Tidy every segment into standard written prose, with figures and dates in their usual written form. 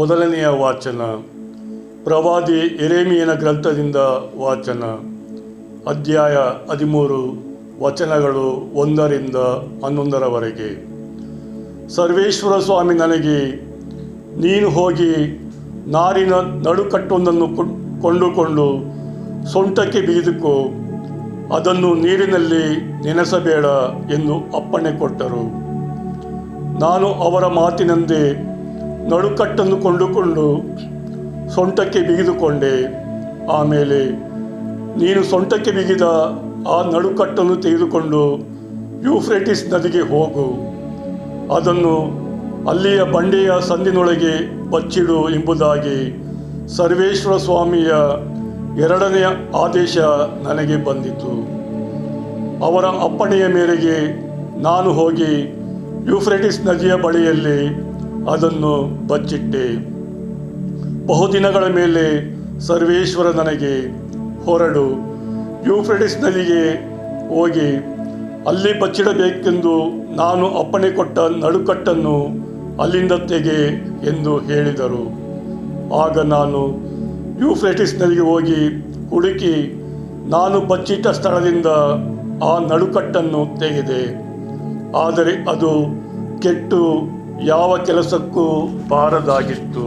ಮೊದಲನೆಯ ವಾಚನ. ಪ್ರವಾದಿ ಯೆರೆಮೀಯನ ಗ್ರಂಥದಿಂದ ವಾಚನ. ಅಧ್ಯಾಯ 13, ವಚನಗಳು 1ರಿಂದ 11ರವರೆಗೆ. ಸರ್ವೇಶ್ವರ ಸ್ವಾಮಿ ನನಗೆ, ನೀನು ಹೋಗಿ ನಾರಿನ ನಡುಕಟ್ಟೊಂದನ್ನು ಕೊಂಡುಕೊಂಡು ಸೊಂಟಕ್ಕೆ ಬಿಗಿದುಕೋ, ಅದನ್ನು ನೀರಿನಲ್ಲಿ ನೆನೆಸಬೇಡ ಎಂದು ಅಪ್ಪಣೆ ಕೊಟ್ಟರು. ನಾನು ಅವರ ಮಾತಿನಂತೆ ನಡುಕಟ್ಟನ್ನು ಕೊಂಡುಕೊಂಡು ಸೊಂಟಕ್ಕೆ ಬಿಗಿದುಕೊಂಡೆ. ಆಮೇಲೆ ನೀನು ಸೊಂಟಕ್ಕೆ ಬಿಗಿದ ಆ ನಡುಕಟ್ಟನ್ನು ತೆಗೆದುಕೊಂಡು ಯೂಫ್ರೇಟಿಸ್ ನದಿಗೆ ಹೋಗು, ಅದನ್ನು ಅಲ್ಲಿಯ ಬಂಡೆಯ ಸಂದಿನೊಳಗೆ ಬಚ್ಚಿಡು ಎಂಬುದಾಗಿ ಸರ್ವೇಶ್ವರ ಸ್ವಾಮಿಯ 2ನೇ ಆದೇಶ ನನಗೆ ಬಂದಿತು. ಅವರ ಅಪ್ಪಣೆಯ ಮೇರೆಗೆ ನಾನು ಹೋಗಿ ಯೂಫ್ರೇಟಿಸ್ ನದಿಯ ಬಳಿಯಲ್ಲಿ ಅದನ್ನು ಬಚ್ಚಿಟ್ಟೆ. ಬಹುದಿನಗಳ ಮೇಲೆ ಸರ್ವೇಶ್ವರ ನನಗೆ, ಹೊರಡು, ಯೂಫ್ರೇಟಿಸ್ ನದಿಗೆ ಹೋಗಿ ಅಲ್ಲಿ ಬಚ್ಚಿಡಬೇಕೆಂದು ನಾನು ಅಪ್ಪಣೆ ಕೊಟ್ಟ ನಡುಕಟ್ಟನ್ನು ಅಲ್ಲಿಂದ ತೆಗೆ ಎಂದು ಹೇಳಿದರು. ಆಗ ನಾನು ಯೂಫ್ರೇಟಿಸ್ ನದಿಗೆ ಹೋಗಿ ಹುಡುಕಿ ನಾನು ಬಚ್ಚಿಟ್ಟ ಸ್ಥಳದಿಂದ ಆ ನಡುಕಟ್ಟನ್ನು ತೆಗೆದೆ. ಆದರೆ ಅದು ಕೆಟ್ಟು ಯಾವ ಕೆಲಸಕ್ಕೂ ಬಾರದಾಗಿತ್ತು.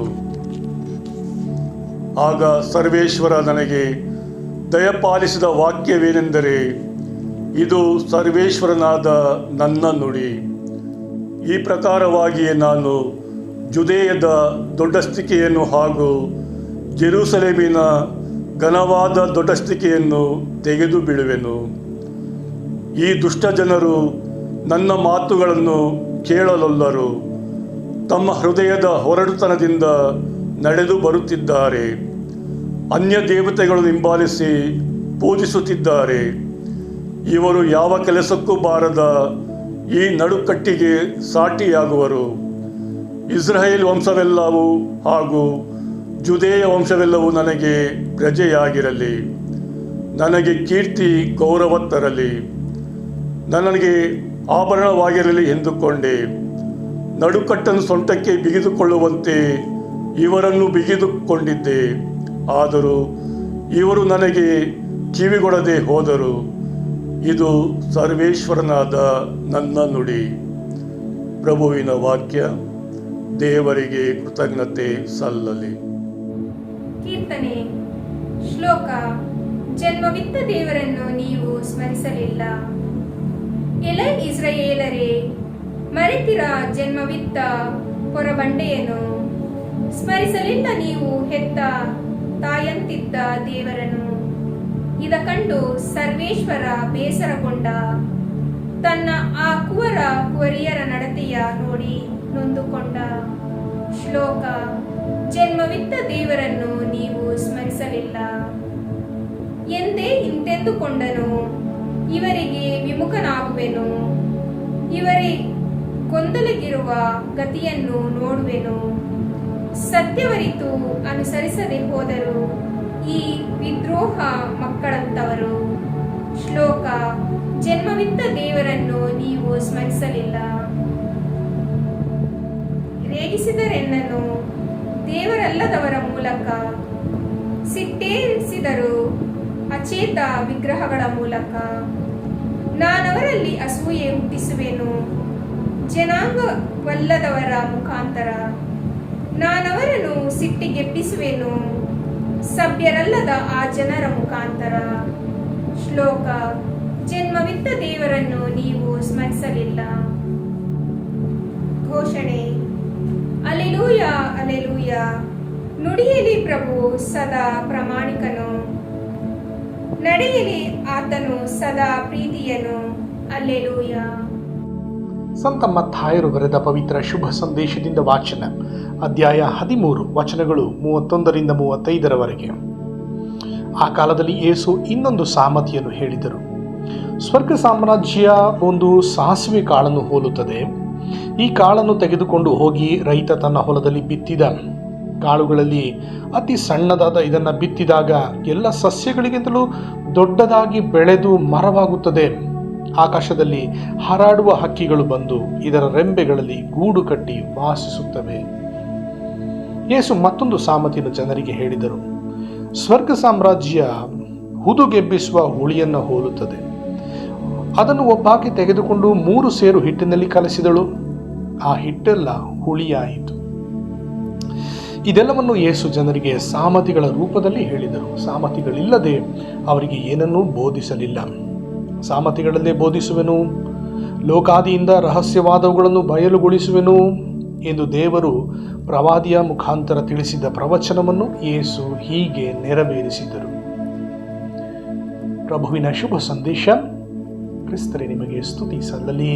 ಆಗ ಸರ್ವೇಶ್ವರ ನನಗೆ ದಯಪಾಲಿಸಿದ ವಾಕ್ಯವೇನೆಂದರೆ, ಇದು ಸರ್ವೇಶ್ವರನಾದ ನನ್ನ ನುಡಿ. ಈ ಪ್ರಕಾರವಾಗಿಯೇ ನಾನು ಜುದೇಯದ ದೊಡ್ಡಸ್ತಿಕೆಯನ್ನು ಹಾಗೂ ಜೆರೂಸಲೇಮಿನ ಘನವಾದ ದೊಡ್ಡಸ್ತಿಕೆಯನ್ನು ತೆಗೆದು ಬಿಡುವೆನು. ಈ ದುಷ್ಟ ಜನರು ನನ್ನ ಮಾತುಗಳನ್ನು ಕೇಳಲೊಲ್ಲರು. ತಮ್ಮ ಹೃದಯದ ಹೊರಡುತನದಿಂದ ನಡೆದು ಬರುತ್ತಿದ್ದಾರೆ. ಅನ್ಯ ದೇವತೆಗಳನ್ನು ಹಿಂಬಾಲಿಸಿ ಪೂಜಿಸುತ್ತಿದ್ದಾರೆ. ಇವರು ಯಾವ ಕೆಲಸಕ್ಕೂ ಬಾರದ ಈ ನಡುಕಟ್ಟಿಗೆ ಸಾಟಿಯಾಗುವರು. ಇಸ್ರಾಯೇಲ್ ವಂಶವೆಲ್ಲವೂ ಹಾಗೂ ಜುದೇಯ ವಂಶವೆಲ್ಲವೂ ನನಗೆ ಪ್ರಜೆಯಾಗಿರಲಿ. ನನಗೆ ಕೀರ್ತಿ ಗೌರವ ತರಲಿ. ನನಗೆ ಆಭರಣವಾಗಿರಲಿ ಎಂದುಕೊಂಡೆ. ನಡುಕಟ್ಟನ್ನು ಸೊಂಟಕ್ಕೆ ಬಿಗಿದುಕೊಳ್ಳುವಂತೆ ಇವರನ್ನು ಬಿಗಿದುಕೊಂಡಿದ್ದೆ. ಆದರೂ ಇವರು ನನಗೆ ಕಿವಿಗೊಡದೆ ಹೋದರು. ಇದು ಸರ್ವೇಶ್ವರನಾದ ನನ್ನ ನುಡಿ. ಪ್ರಭುವಿನ ವಾಕ್ಯ. ದೇವರಿಗೆ ಕೃತಜ್ಞತೆ ಸಲ್ಲಲಿ. ಕೀರ್ತನೆ. ಶ್ಲೋಕ. ಜನ್ಮವಿತ್ತ ದೇವರನ್ನು ನೀವು ಸ್ಮರಿಸಲಿಲ್ಲ. ಎಲೈ ಇಸ್ರಾಯೇಲರೇ, ಮರೆತಿರ ಜನ್ಮವಿತ್ತ ಹೊರಬಂಡೆಯನ್ನು. ಸ್ಮರಿಸಲಿಲ್ಲ ನೀವು ಹೆತ್ತ ತಾಯಂತಿದ್ದ ದೇವರನ್ನು. ಇದ ಕಂಡು ಸರ್ವೇಶ್ವರ ಬೇಸರಗೊಂಡ. ತನ್ನ ಆ ಕುವರಿಯರ ನಡತೆಯ ನೋಡಿ ನೊಂದುಕೊಂಡ. ಶ್ಲೋಕ. ಜನ್ಮವಿತ್ತ ದೇವರನ್ನು ನೀವು ಸ್ಮರಿಸಲಿಲ್ಲ ಎಂದೇ ಇಂತೆಂದುಕೊಂಡನು. ಇವರಿಗೆ ವಿಮುಖನಾಗುವೆನು. ಇವರೇ ಗೊಂದಲಗಿರುವ ಗತಿಯನ್ನು ನೋಡುವೆನು. ಸತ್ಯವರಿತು ಅನುಸರಿಸದೆ ಹೋದರು ಈ ವಿದ್ರೋಹ ಮಕ್ಕಳಂತವರು. ಶ್ಲೋಕ. ಜನ್ಮವಿತ್ತ ದೇವರನ್ನು ನೀವು ಸ್ಮರಿಸಲಿಲ್ಲ. ರೇಗಿಸಿದರೆನ್ನನು ದೇವರಲ್ಲದವರ ಮೂಲಕ. ಸಿಟ್ಟೇರಿಸಿದರು ಅಚೇತ ವಿಗ್ರಹಗಳ ಮೂಲಕ. ನಾನವರಲ್ಲಿ ಅಸೂಯೆ ಹುಟ್ಟಿಸುವೆನು ಜನಾಂಗವಲ್ಲದವರ ಮುಖಾಂತರ. ನಾನವರನ್ನು ಸಿಟ್ಟಿಗೆಬ್ಬಿಸುವೆನು ಸಭ್ಯರಲ್ಲದ ಆ ಜನರ ಮುಖಾಂತರ. ಶ್ಲೋಕ. ಜನ್ಮವಿತ್ತ ದೇವರನ್ನು ನೀವು ಸ್ಮರಿಸಲಿಲ್ಲ. ಘೋಷಣೆ. Alleluia, alleluia. ನುಡಿಯಲಿ ಪ್ರಭು ಸದಾ ಪ್ರಾಮಾಣಿಕನು. ನಡೆಯಲಿ ಆತನು ಸದಾ ಪ್ರೀತಿಯನು. ಅಲ್ಲೆಲೂಯ. ಸಂತ ಮತ್ತಾಯರು ಬರೆದ ಪವಿತ್ರ ಶುಭ ಸಂದೇಶದಿಂದ ವಾಚನ. ಅಧ್ಯಾಯ 13, ವಚನಗಳು 31ರಿಂದ 35ರವರೆಗೆ. ಆ ಕಾಲದಲ್ಲಿ ಯೇಸು ಇನ್ನೊಂದು ಸಾಮತೆಯನ್ನು ಹೇಳಿದರು. ಸ್ವರ್ಗ ಸಾಮ್ರಾಜ್ಯ ಒಂದು ಸಾಸಿವೆ ಕಾಳನ್ನು ಹೋಲುತ್ತದೆ. ಈ ಕಾಳನ್ನು ತೆಗೆದುಕೊಂಡು ಹೋಗಿ ರೈತ ತನ್ನ ಹೊಲದಲ್ಲಿ ಬಿತ್ತಿದ. ಕಾಳುಗಳಲ್ಲಿ ಅತಿ ಸಣ್ಣದಾದ ಇದನ್ನು ಬಿತ್ತಿದಾಗ ಎಲ್ಲ ಸಸ್ಯಗಳಿಗಿಂತಲೂ ದೊಡ್ಡದಾಗಿ ಬೆಳೆದು ಮರವಾಗುತ್ತದೆ. ಆಕಾಶದಲ್ಲಿ ಹಾರಾಡುವ ಹಕ್ಕಿಗಳು ಬಂದು ಇದರ ರೆಂಬೆಗಳಲ್ಲಿ ಗೂಡು ಕಟ್ಟಿ ವಾಸಿಸುತ್ತವೆ. ಯೇಸು ಮತ್ತೊಂದು ಸಾಮತಿಯನ್ನು ಜನರಿಗೆ ಹೇಳಿದರು. ಸ್ವರ್ಗ ಸಾಮ್ರಾಜ್ಯ ಹುದುಗೆಬ್ಬಿಸುವ ಹುಳಿಯನ್ನು ಹೋಲುತ್ತದೆ. ಅದನ್ನು ಒಬ್ಬಾಕೆ ತೆಗೆದುಕೊಂಡು 3 ಸೇರು ಹಿಟ್ಟಿನಲ್ಲಿ ಕಲಸಿದಳು. ಆ ಹಿಟ್ಟೆಲ್ಲ ಹುಳಿಯಾಯಿತು. ಇದೆಲ್ಲವನ್ನು ಯೇಸು ಜನರಿಗೆ ಸಾಮತಿಗಳ ರೂಪದಲ್ಲಿ ಹೇಳಿದರು. ಸಾಮತಿಗಳಿಲ್ಲದೆ ಅವರಿಗೆ ಏನನ್ನೂ ಬೋಧಿಸಲಿಲ್ಲ. ಸಾಮತಿಗಳಲ್ಲೇ ಬೋಧಿಸುವೆನು, ಲೋಕಾದಿಯಿಂದ ರಹಸ್ಯವಾದವುಗಳನ್ನು ಬಯಲುಗೊಳಿಸುವೆನು ಎಂದು ದೇವರು ಪ್ರವಾದಿಯ ಮುಖಾಂತರ ತಿಳಿಸಿದ ಪ್ರವಚನವನ್ನು ಯೇಸು ಹೀಗೆ ನೆರವೇರಿಸಿದರು. ಪ್ರಭುವಿನ ಶುಭ ಸಂದೇಶ. ಕ್ರಿಸ್ತರೇ ನಿಮಗೆ ಸ್ತುತಿ ಸಲ್ಲಲಿ.